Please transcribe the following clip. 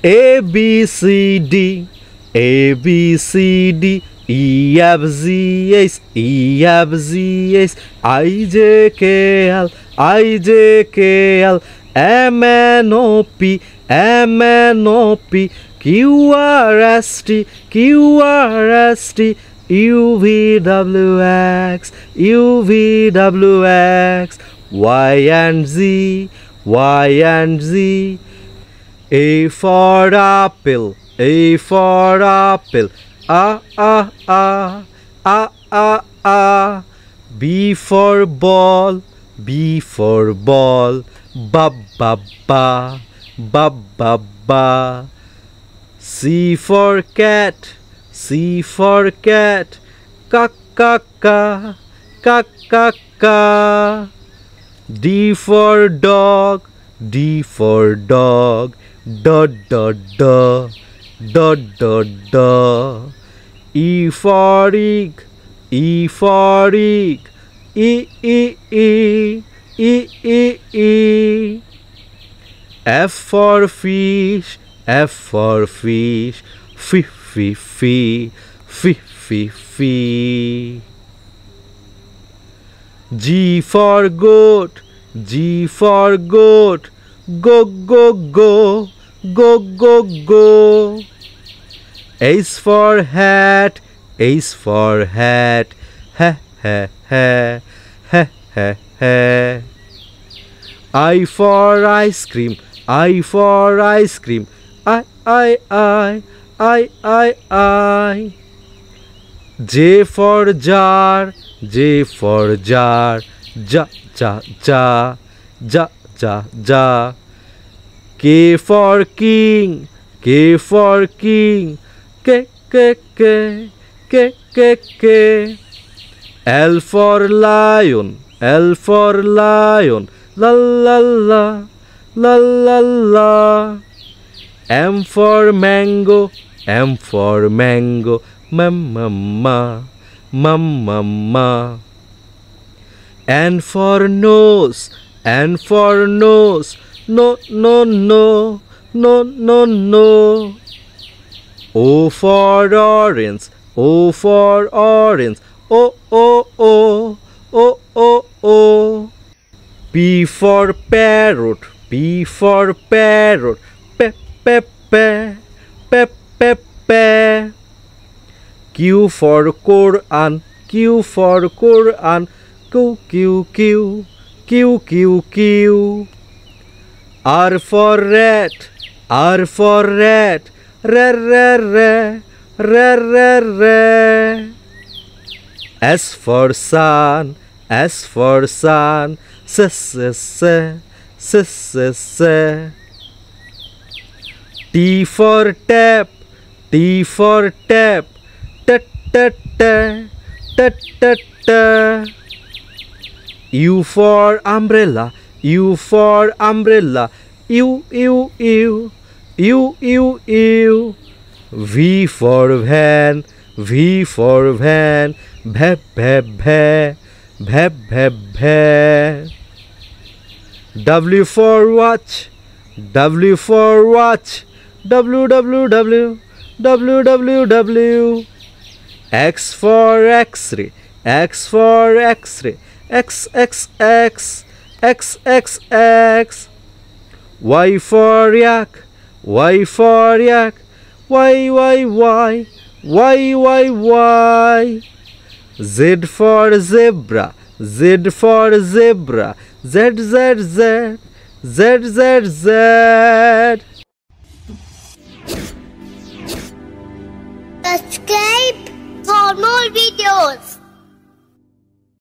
A B C D, A B C D, E F G H, E F G H, I J K L, I J K L, M N O P, M N O P, Q R S T, Q R S T, U V W X, U V W X, Y and Z, Y and Z. A for apple, A for apple, A, A, A, A, A, A. B for ball, B for ball, Ba, ba, ba, Ba, ba, ba. C for cat, C for cat, Ka, ka, ka, Ka, ka, ka. D for dog, D for dog, Da, da, da, da, da, da. E for egg, E for egg, E, E, E, E, E, E. F for fish, F for fish, F, F, F, F, F, F. G for goat, G for goat, Go, go, go, go, go, go. H for hat, H for hat, ha, ha, ha, ha, ha, ha. I for ice cream, I for ice cream, I, I, I. J for jar, J for jar, ja, ja, ja, ja, ja, ja. K for king, K for king, K, K, K, K, K, K. L for lion, L for lion, la, la, la, la, la, la. M for mango, M for mango, ma, ma, ma, ma, ma, ma. N for nose, N for nose, no, no, no, no, no, no. O for orange, O for orange, O, O, O, O, O, O. P for parrot, P for parrot, pe, pe, pe, pe, pe, pe. Q for Quran, Q for Quran, Q, Q, Q, Q, Q, Q. R for rat, R for rat, re, re, re, re, re, re. S for sun, S for sun, s, s, s, s, s, s. T for tap, T for tap, t, t, t, t, t, t. U for umbrella, U for umbrella, U, U, U, U, U, U. V for van, V for van, bhe, bhe, bhe, bhe, bhe, bhe. W for watch, W for watch, W, W, W, W, W, W. X for X-ray, X for X-ray, X, X, X, X, X, X. Y for yak, Y for yak, Y, Y, Y, Y, Y, Y. Z for zebra, Z for zebra, Z, Z, Z, Z, Z, Z. Subscribe for more videos.